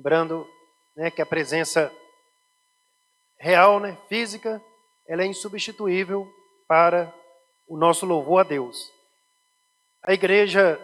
Lembrando, né, que a presença real, né, física, ela é insubstituível para o nosso louvor a Deus. A igreja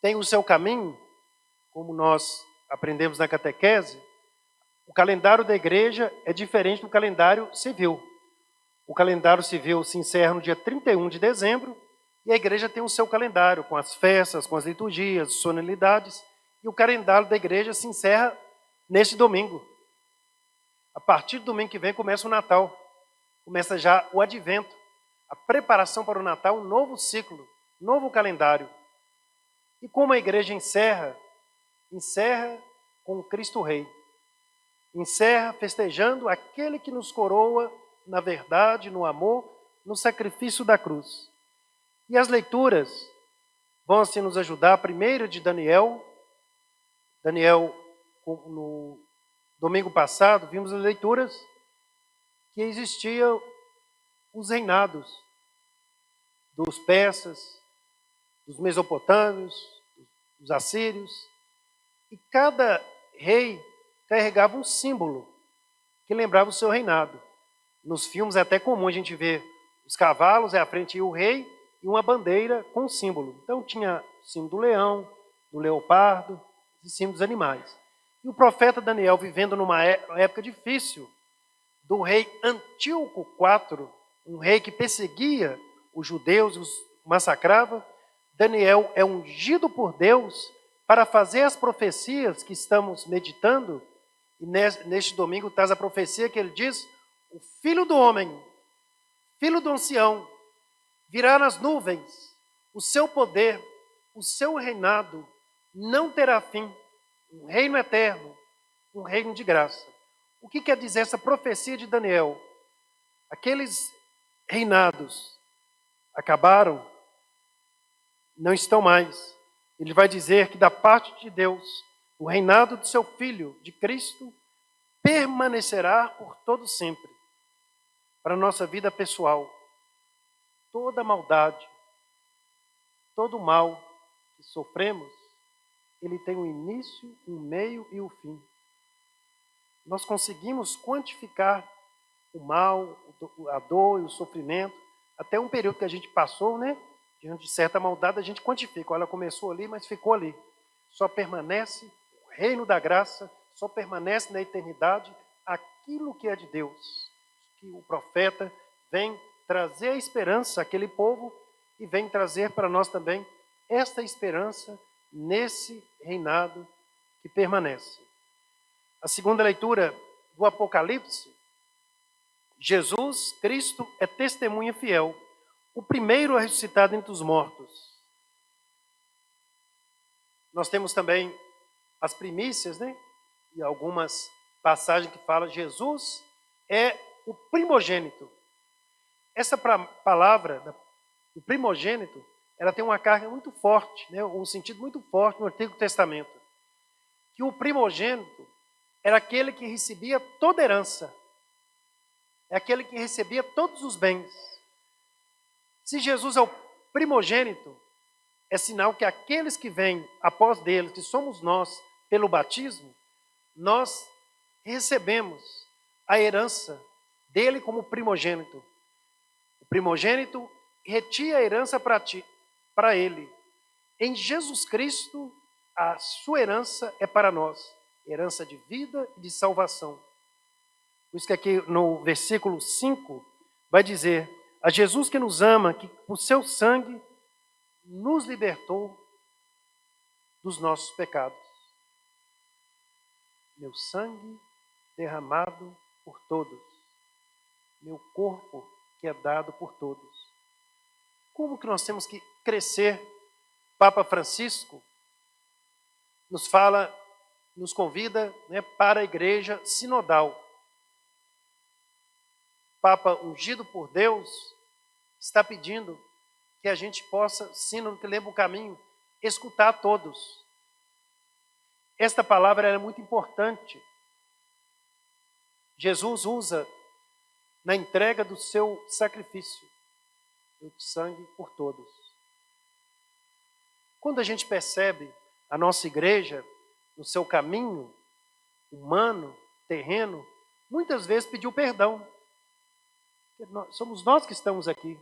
tem o seu caminho, como nós aprendemos na catequese. O calendário da igreja é diferente do calendário civil. O calendário civil se encerra no dia 31 de dezembro e a igreja tem o seu calendário, com as festas, com as liturgias, solenidades, e o calendário da igreja se encerra neste domingo. A partir do domingo que vem começa o Natal, começa já o Advento, a preparação para o Natal, um novo ciclo, novo calendário. E como a igreja encerra com o Cristo Rei. Encerra festejando aquele que nos coroa na verdade, no amor, no sacrifício da cruz. E as leituras vão assim nos ajudar. A primeira de Daniel, no domingo passado, vimos as leituras que existiam os reinados dos persas, dos mesopotâmios, dos assírios, e cada rei carregava um símbolo que lembrava o seu reinado. Nos filmes é até comum a gente ver os cavalos, à frente ia o rei e uma bandeira com um símbolo. Então tinha o símbolo do leão, do leopardo, e símbolo dos animais. E o profeta Daniel, vivendo numa época difícil, do rei Antíoco IV, um rei que perseguia os judeus, os massacrava, Daniel é ungido por Deus para fazer as profecias que estamos meditando. E neste domingo traz a profecia que ele diz: o filho do homem, filho do ancião, virá nas nuvens, o seu poder, o seu reinado não terá fim, um reino eterno, um reino de graça. O que quer dizer essa profecia de Daniel? Aqueles reinados acabaram, não estão mais. Ele vai dizer que da parte de Deus, o reinado do seu Filho, de Cristo, permanecerá por todo sempre. Para a nossa vida pessoal, toda maldade, todo mal que sofremos, ele tem um início, um meio e um fim. Nós conseguimos quantificar o mal, a dor e o sofrimento, até um período que a gente passou, né? Diante de certa maldade, a gente quantifica. Ela começou ali, mas ficou ali. Só permanece o reino da graça, só permanece na eternidade aquilo que é de Deus. Que o profeta vem trazer a esperança àquele povo e vem trazer para nós também esta esperança nesse reinado que permanece. A segunda leitura do Apocalipse, Jesus Cristo é testemunha fiel, o primeiro a ressuscitar entre os mortos. Nós temos também as primícias, né? E algumas passagens que falam Jesus é o primogênito. Essa palavra do primogênito, ela tem uma carga muito forte, né? Um sentido muito forte no Antigo Testamento. Que o primogênito era aquele que recebia toda herança. É aquele que recebia todos os bens. Se Jesus é o primogênito, é sinal que aqueles que vêm após dele, que somos nós, pelo batismo, nós recebemos a herança dele como primogênito. O primogênito retira a herança para ele. Em Jesus Cristo, a sua herança é para nós, herança de vida e de salvação. Por isso que aqui no versículo 5 vai dizer: a Jesus que nos ama, que por seu sangue nos libertou dos nossos pecados. Meu sangue derramado por todos, meu corpo que é dado por todos. Como que nós temos que crescer? Papa Francisco nos fala, nos convida, né, para a igreja sinodal. Papa ungido por Deus está pedindo que a gente possa, sino que lembra o caminho, escutar a todos. Esta palavra é muito importante. Jesus usa na entrega do seu sacrifício, o sangue por todos. Quando a gente percebe a nossa igreja, no seu caminho humano, terreno, muitas vezes pediu perdão. Somos nós que estamos aqui,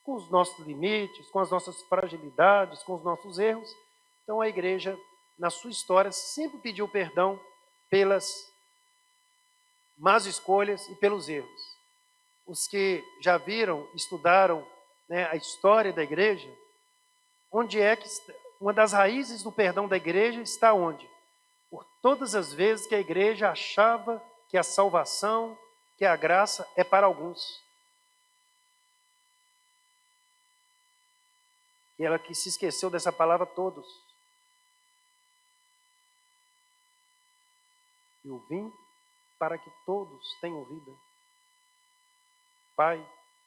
com os nossos limites, com as nossas fragilidades, com os nossos erros. Então a igreja, na sua história, sempre pediu perdão pelas más escolhas e pelos erros. Os que já viram, estudaram, né, a história da igreja, onde é que uma das raízes do perdão da igreja está onde? Por todas as vezes que a igreja achava que a salvação, que a graça é para alguns. E ela que se esqueceu dessa palavra todos. Eu vim para que todos tenham vida. Pai,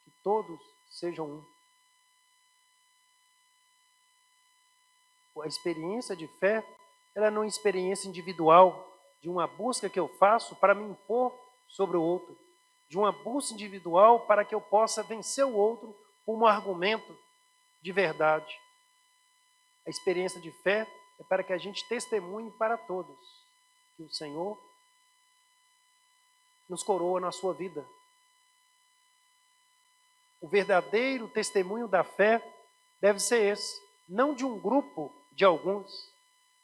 que todos sejam um. A experiência de fé, ela não é uma experiência individual, de uma busca que eu faço para me impor sobre o outro, de uma busca individual para que eu possa vencer o outro com um argumento de verdade. A experiência de fé é para que a gente testemunhe para todos que o Senhor nos coroa na sua vida. O verdadeiro testemunho da fé deve ser esse, não de um grupo de alguns,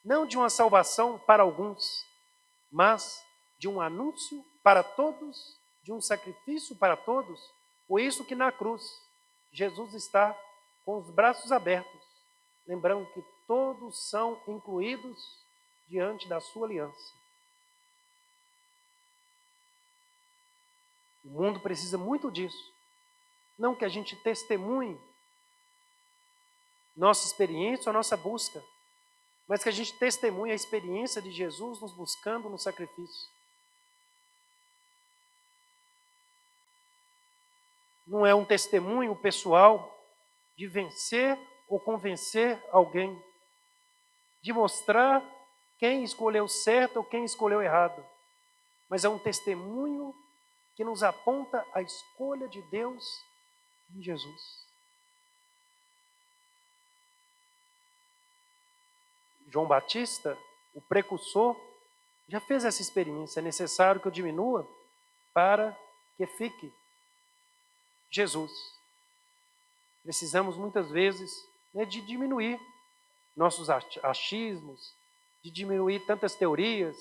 não de uma salvação para alguns, mas de um anúncio para todos, de um sacrifício para todos. Por isso que na cruz, Jesus está com os braços abertos, lembrando que todos são incluídos diante da sua aliança. O mundo precisa muito disso. Não que a gente testemunhe nossa experiência ou nossa busca, mas que a gente testemunhe a experiência de Jesus nos buscando no sacrifício. Não é um testemunho pessoal de vencer ou convencer alguém, de mostrar quem escolheu certo ou quem escolheu errado, mas é um testemunho que nos aponta a escolha de Deus em Jesus. João Batista, o precursor, já fez essa experiência. É necessário que eu diminua para que fique Jesus. Precisamos muitas vezes, né, de diminuir nossos achismos, de diminuir tantas teorias,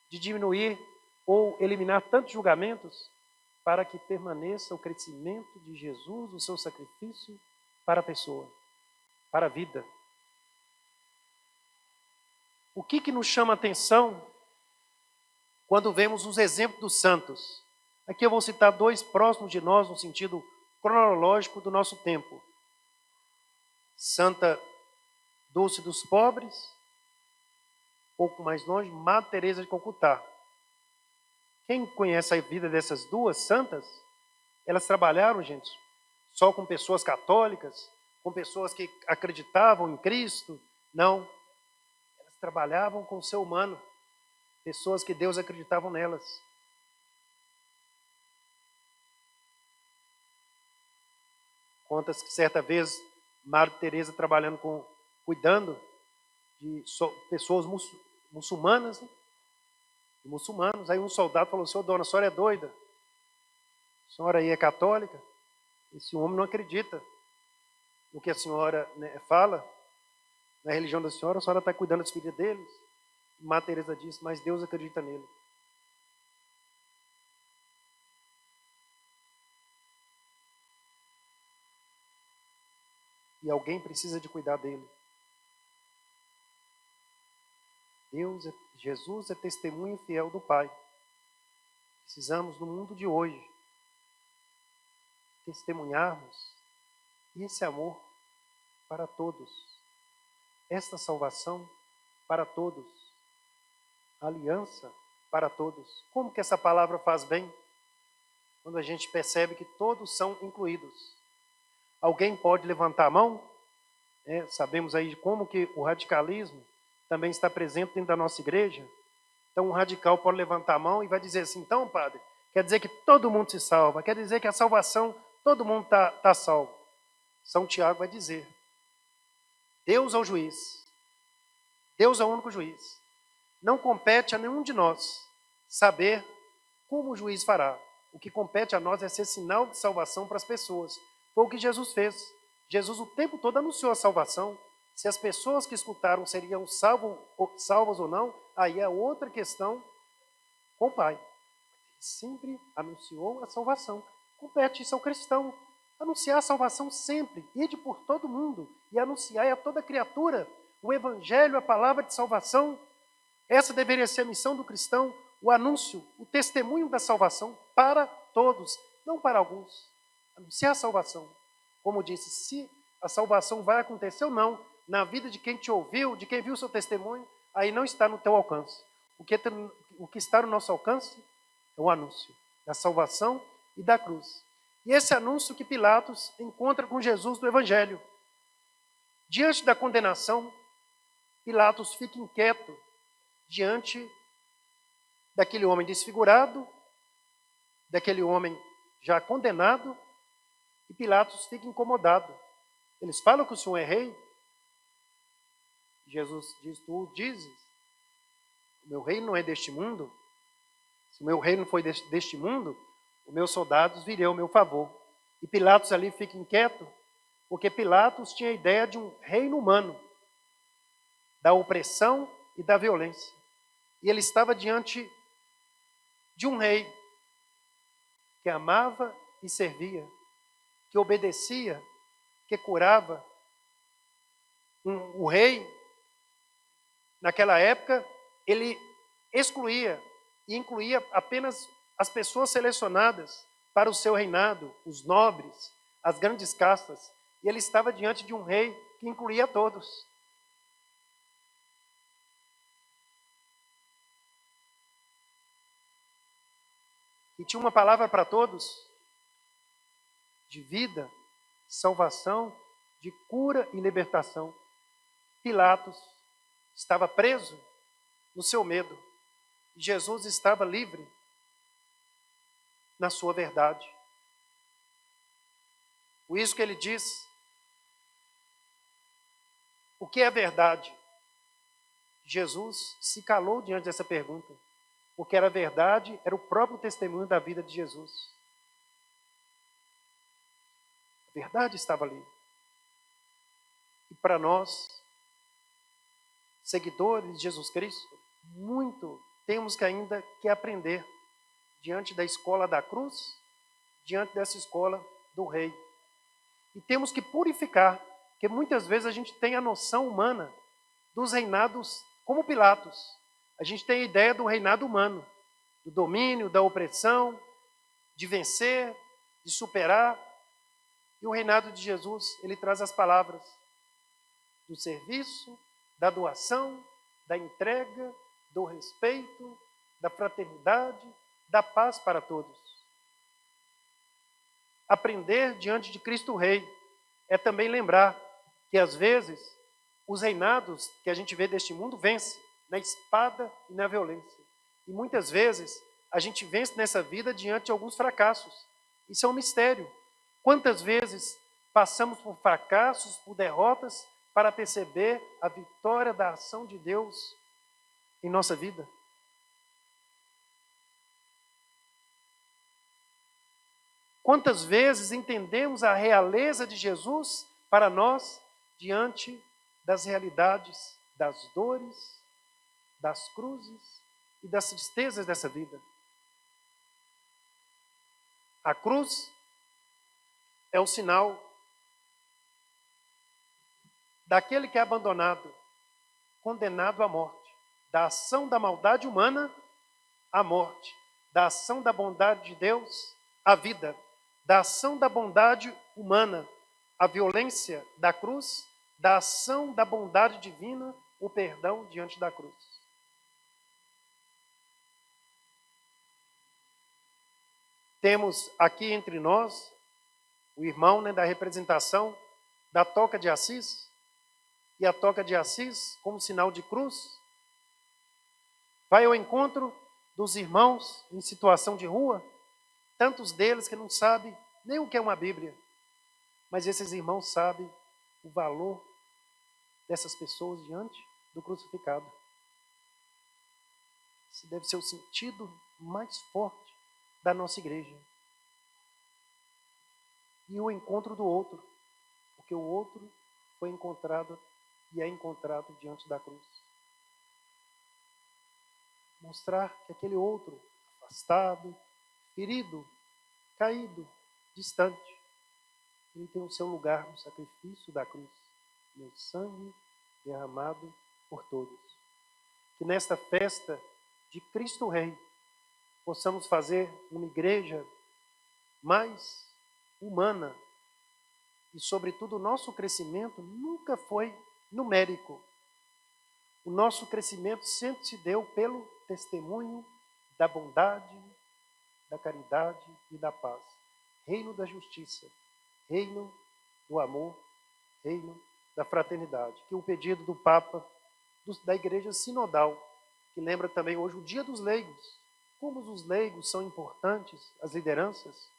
de diminuir ou eliminar tantos julgamentos, para que permaneça o crescimento de Jesus, o seu sacrifício para a pessoa, para a vida. O que nos chama a atenção quando vemos os exemplos dos santos? Aqui eu vou citar dois próximos de nós no sentido cronológico do nosso tempo. Santa Dulce dos Pobres, pouco mais longe, Madre Teresa de Calcutá. Quem conhece a vida dessas duas santas, elas trabalharam, gente, só com pessoas católicas, com pessoas que acreditavam em Cristo? Não. Elas trabalhavam com o ser humano, pessoas que Deus acreditavam nelas. Conta-se que certa vez, Madre Teresa cuidando de pessoas muçulmanas, né? De muçulmanos. Aí um soldado falou: "Senhor, dona, a senhora é doida? A senhora aí é católica? Esse homem não acredita no que a senhora, né, fala, na religião da senhora está cuidando das filhas deles." E Madre Teresa disse: "Mas Deus acredita nele." E alguém precisa de cuidar dele. Jesus é testemunho fiel do Pai. Precisamos, no mundo de hoje, testemunharmos esse amor para todos, esta salvação para todos, aliança para todos. Como que essa palavra faz bem? Quando a gente percebe que todos são incluídos. Alguém pode levantar a mão? Sabemos aí de como que o radicalismo também está presente dentro da nossa igreja. Então um radical pode levantar a mão e vai dizer assim: "Então, padre, quer dizer que todo mundo se salva, quer dizer que a salvação, todo mundo está salvo." São Tiago vai dizer: Deus é o juiz. Deus é o único juiz. Não compete a nenhum de nós saber como o juiz fará. O que compete a nós é ser sinal de salvação para as pessoas. Foi o que Jesus fez. Jesus o tempo todo anunciou a salvação. Se as pessoas que escutaram seriam salvas ou não, aí é outra questão com o Pai. Ele sempre anunciou a salvação. Compete isso ao cristão. Anunciar a salvação sempre. Ide por todo mundo e anunciar a toda criatura o evangelho, a palavra de salvação. Essa deveria ser a missão do cristão, o anúncio, o testemunho da salvação para todos, não para alguns. Anunciar a salvação. Como disse, se a salvação vai acontecer ou não, na vida de quem te ouviu, de quem viu o seu testemunho, aí não está no teu alcance. O que está no nosso alcance é o anúncio da salvação e da cruz. E esse anúncio que Pilatos encontra com Jesus do Evangelho. Diante da condenação, Pilatos fica inquieto diante daquele homem desfigurado, daquele homem já condenado, e Pilatos fica incomodado. Eles falam que o Senhor é rei. Jesus diz, tu dizes, o meu reino não é deste mundo. Se o meu reino foi deste mundo, os meus soldados viriam ao meu favor. E Pilatos ali fica inquieto, porque Pilatos tinha a ideia de um reino humano, da opressão e da violência. E ele estava diante de um rei que amava e servia, que obedecia, que curava. O rei, naquela época, ele excluía e incluía apenas as pessoas selecionadas para o seu reinado, os nobres, as grandes castas. E ele estava diante de um rei que incluía todos. E tinha uma palavra para todos, de vida, salvação, de cura e libertação. Pilatos estava preso no seu medo. E Jesus estava livre na sua verdade. Por isso que ele diz, o que é verdade? Jesus se calou diante dessa pergunta, porque era verdade, era o próprio testemunho da vida de Jesus. A verdade estava ali. E para nós, seguidores de Jesus Cristo, muito temos que ainda que aprender diante da escola da cruz, diante dessa escola do rei. E temos que purificar, porque muitas vezes a gente tem a noção humana dos reinados como Pilatos. A gente tem a ideia do reinado humano, do domínio, da opressão, de vencer, de superar. E o reinado de Jesus, ele traz as palavras do serviço, da doação, da entrega, do respeito, da fraternidade, da paz para todos. Aprender diante de Cristo Rei é também lembrar que, às vezes, os reinados que a gente vê deste mundo vencem na espada e na violência. E muitas vezes a gente vence nessa vida diante de alguns fracassos. Isso é um mistério. Quantas vezes passamos por fracassos, por derrotas, para perceber a vitória da ação de Deus em nossa vida? Quantas vezes entendemos a realeza de Jesus para nós diante das realidades, das dores, das cruzes e das tristezas dessa vida? A cruz é o sinal daquele que é abandonado, condenado à morte, da ação da maldade humana à morte, da ação da bondade de Deus à vida, da ação da bondade humana à violência da cruz, da ação da bondade divina, o perdão diante da cruz. Temos aqui entre nós o irmão, da representação da toca de Assis, e a toca de Assis, como sinal de cruz, vai ao encontro dos irmãos em situação de rua, tantos deles que não sabem nem o que é uma Bíblia, mas esses irmãos sabem o valor dessas pessoas diante do crucificado. esse deve ser o sentido mais forte da nossa igreja. E o encontro do outro, porque o outro foi encontrado e é encontrado diante da cruz. Mostrar que aquele outro, afastado, ferido, caído, distante, ele tem o seu lugar no sacrifício da cruz. Meu sangue derramado por todos. Que nesta festa de Cristo Rei, possamos fazer uma igreja mais humana e, sobretudo, o nosso crescimento nunca foi numérico. O nosso crescimento sempre se deu pelo testemunho da bondade, da caridade e da paz. Reino da justiça, reino do amor, reino da fraternidade. Que o pedido do Papa, da Igreja Sinodal, que lembra também hoje o Dia dos Leigos. Como os leigos são importantes, as lideranças.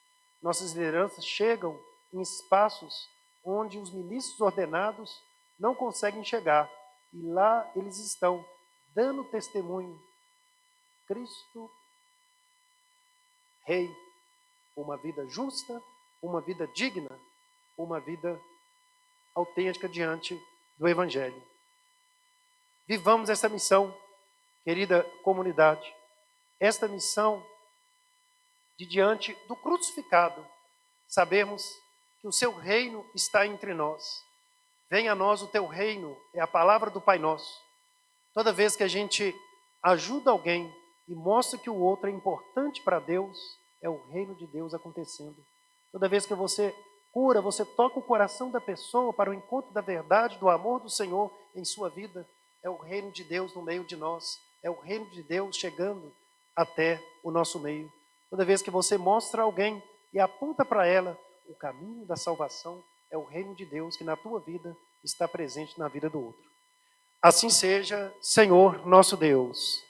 Nossas lideranças chegam em espaços onde os ministros ordenados não conseguem chegar. E lá eles estão dando testemunho. Cristo, Rei, uma vida justa, uma vida digna, uma vida autêntica diante do Evangelho. Vivamos essa missão, querida comunidade, esta missão de diante do crucificado, sabermos que o seu reino está entre nós. Venha a nós o teu reino, é a palavra do Pai Nosso. Toda vez que a gente ajuda alguém e mostra que o outro é importante para Deus, é o reino de Deus acontecendo. Toda vez que você cura, você toca o coração da pessoa para o encontro da verdade, do amor do Senhor em sua vida, é o reino de Deus no meio de nós, é o reino de Deus chegando até o nosso meio. Toda vez que você mostra a alguém e aponta para ela o caminho da salvação, é o reino de Deus que na tua vida está presente na vida do outro. Assim seja, Senhor nosso Deus.